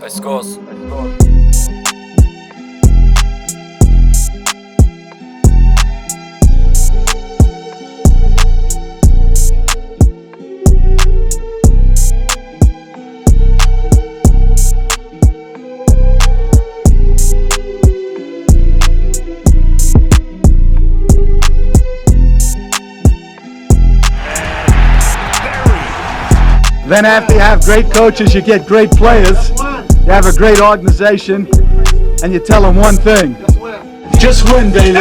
Pescoço. Then after you have great coaches, you get great players, you have a great organization, and you tell them one thing: just win, baby.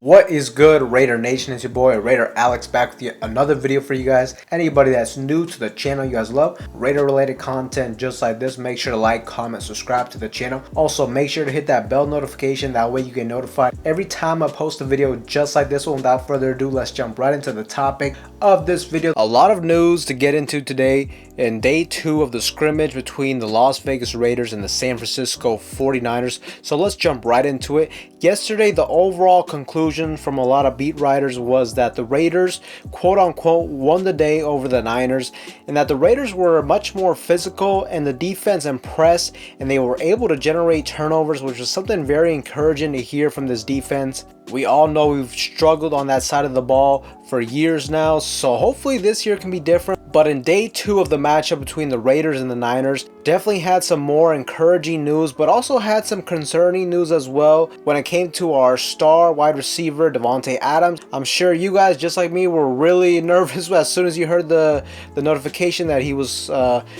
What is good, Raider Nation? It's your boy Raider Alex back with yet another video for you guys. Anybody that's new to the channel, you guys love Raider related content just like this, make sure to like, comment, subscribe to the channel. Also make sure to hit that bell notification, that way you get notified every time I post a video just like this one. Without further ado, let's jump right into the topic of this video. A lot of news to get into today in day 2 of the scrimmage between the Las Vegas Raiders and the San Francisco 49ers. So let's jump right into it. Yesterday, the overall conclusion from a lot of beat writers was that the Raiders, quote unquote, won the day over the Niners, and that the Raiders were much more physical and the defense impressed, and they were able to generate turnovers, which was something very encouraging to hear from this defense. We all know we've struggled on that side of the ball for years now, so hopefully this year can be different. But in day 2 of the matchup between the Raiders and the Niners, definitely had some more encouraging news, but also had some concerning news as well when it came to our star wide receiver Davante Adams. I'm sure you guys, just like me, were really nervous as soon as you heard the notification that he was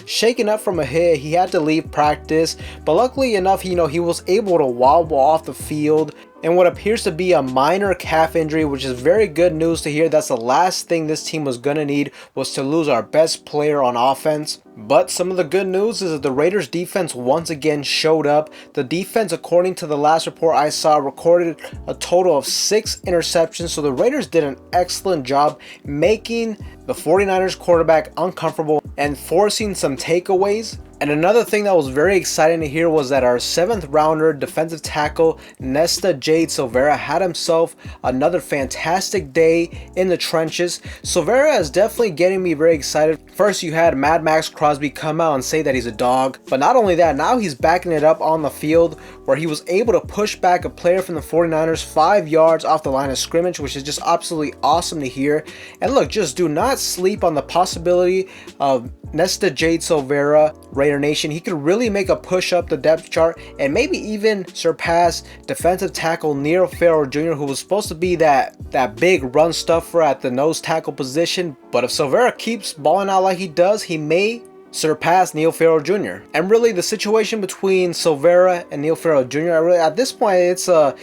shaken up from a hit. He had to leave practice, but luckily enough, he was able to wobble off the field and what appears to be a minor calf injury, which is very good news to hear. That's the last thing this team was going to need, was to lose our best player on offense. But some of the good news is that the Raiders defense once again showed up. The defense, according to the last report I saw, recorded a total of 6 interceptions. So the Raiders did an excellent job making the 49ers quarterback uncomfortable and forcing some takeaways. And another thing that was very exciting to hear was that our 7th rounder defensive tackle Nesta Jade Silvera had himself another fantastic day in the trenches. Silvera is definitely getting me very excited. First, you had Mad Max Crosby come out and say that he's a dog, but not only that, now he's backing it up on the field where he was able to push back a player from the 49ers 5 yards off the line of scrimmage, which is just absolutely awesome to hear. And look, just do not sleep on the possibility of Nesta Jade Silvera, Raider Nation. He could really make a push up the depth chart and maybe even surpass defensive tackle Neil Farrell Jr., who was supposed to be that big run stuffer at the nose tackle position. But if Silvera keeps balling out like he does, he may surpass Neil Farrell Jr. And really, the situation between Silvera and Neil Farrell Jr., at this point, it's a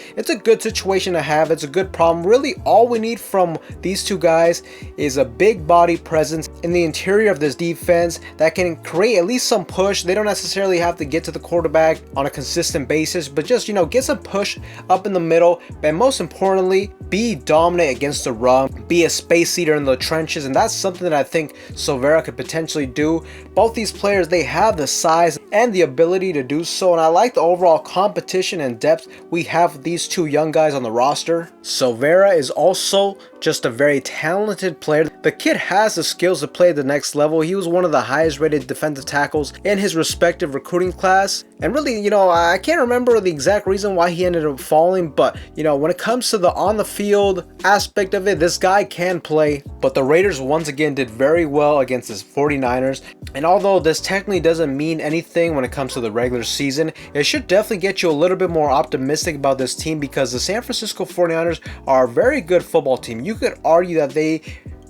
good situation to have. It's a good problem. Really, all we need from these two guys is a big body presence in the interior of this defense that can create at least some push. They don't necessarily have to get to the quarterback on a consistent basis, but just, get some push up in the middle. And most importantly, be dominant against the run, be a space eater in the trenches, and that's something that I think Silvera could potentially do. Both these players, they have the size and the ability to do so, and I like the overall competition and depth we have with these two young guys on the roster. Silvera is also just a very talented player. The kid has the skills to play at the next level. He was one of the highest rated defensive tackles in his respective recruiting class. And really, I can't remember the exact reason why he ended up falling, but when it comes to the on the field aspect of it, this guy can play. But the Raiders once again did very well against the 49ers. And although this technically doesn't mean anything when it comes to the regular season, it should definitely get you a little bit more optimistic about this team, because the San Francisco 49ers are a very good football team. You could argue that they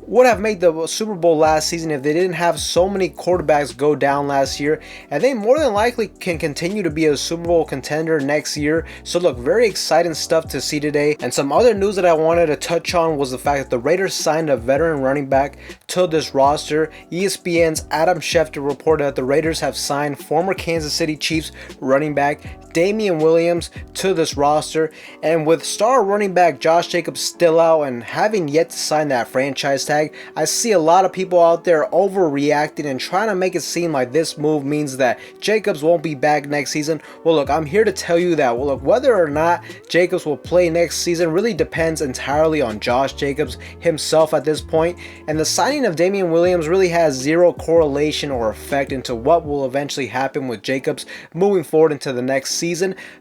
would have made the Super Bowl last season if they didn't have so many quarterbacks go down last year, and they more than likely can continue to be a Super Bowl contender next year. So look, very exciting stuff to see today. And some other news that I wanted to touch on was the fact that the Raiders signed a veteran running back to this roster. ESPN's Adam Schefter reported that the Raiders have signed former Kansas City Chiefs running back Damien Williams to this roster, and with star running back Josh Jacobs still out and having yet to sign that franchise tag, I see a lot of people out there overreacting and trying to make it seem like this move means that Jacobs won't be back next season. Well, look, I'm here to tell you that, well, look, whether or not Jacobs will play next season really depends entirely on Josh Jacobs himself at this point, and the signing of Damien Williams really has zero correlation or effect into what will eventually happen with Jacobs moving forward into the next season.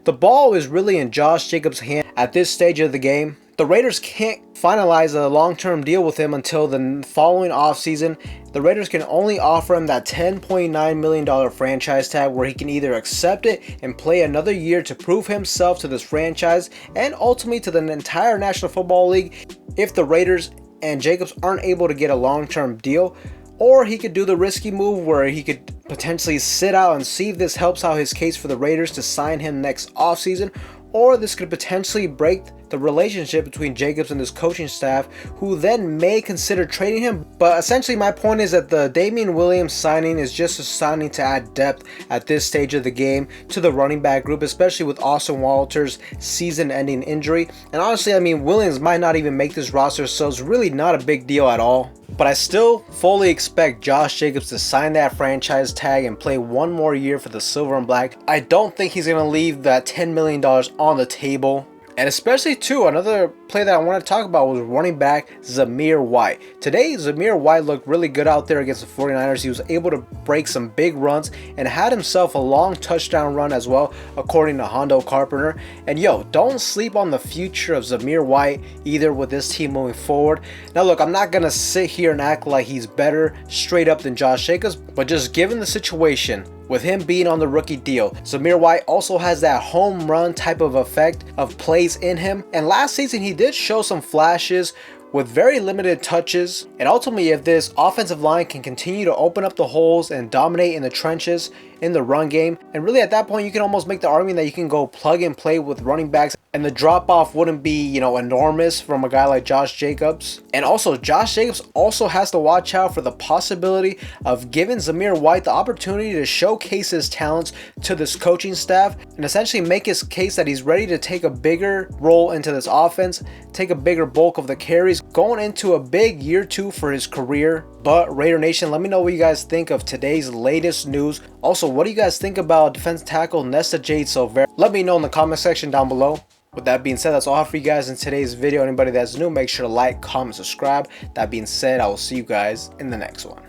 The ball is really in Josh Jacobs' hand at this stage of the game. The Raiders can't finalize a long-term deal with him until the following offseason. The Raiders can only offer him that $10.9 million franchise tag, where he can either accept it and play another year to prove himself to this franchise and ultimately to the entire National Football League if the Raiders and Jacobs aren't able to get a long-term deal. Or he could do the risky move where he could potentially sit out and see if this helps out his case for the Raiders to sign him next offseason. Or this could potentially break the relationship between Jacobs and his coaching staff, who then may consider trading him. But essentially my point is that the Damien Williams signing is just a signing to add depth at this stage of the game to the running back group, especially with Austin Walter's season-ending injury. And honestly, I mean, Williams might not even make this roster, so it's really not a big deal at all. But I still fully expect Josh Jacobs to sign that franchise tag and play one more year for the Silver and Black. I don't think he's going to leave that $10 million on the table. And especially too, another play that I want to talk about was running back Zamir White. Today, Zamir White looked really good out there against the 49ers. He was able to break some big runs and had himself a long touchdown run as well, according to Hondo Carpenter. And yo, don't sleep on the future of Zamir White either with this team moving forward. Now look, I'm not going to sit here and act like he's better straight up than Josh Jacobs, but just given the situation, with him being on the rookie deal, Zamir White also has that home run type of effect of plays in him. And last season, he did show some flashes with very limited touches. And ultimately, if this offensive line can continue to open up the holes and dominate in the trenches in the run game, and really at that point, you can almost make the argument that you can go plug and play with running backs, and the drop off wouldn't be, enormous from a guy like Josh Jacobs. And also, Josh Jacobs also has to watch out for the possibility of giving Zamir White the opportunity to showcase his talents to this coaching staff and essentially make his case that he's ready to take a bigger role into this offense, take a bigger bulk of the carries, going into a big year 2 for his career. But Raider Nation, let me know what you guys think of today's latest news. Also, what do you guys think about defense tackle Nesta Jade-Silvera? Let me know in the comment section down below. With that being said, that's all I have for you guys in today's video. Anybody that's new, make sure to like, comment, subscribe. That being said, I will see you guys in the next one.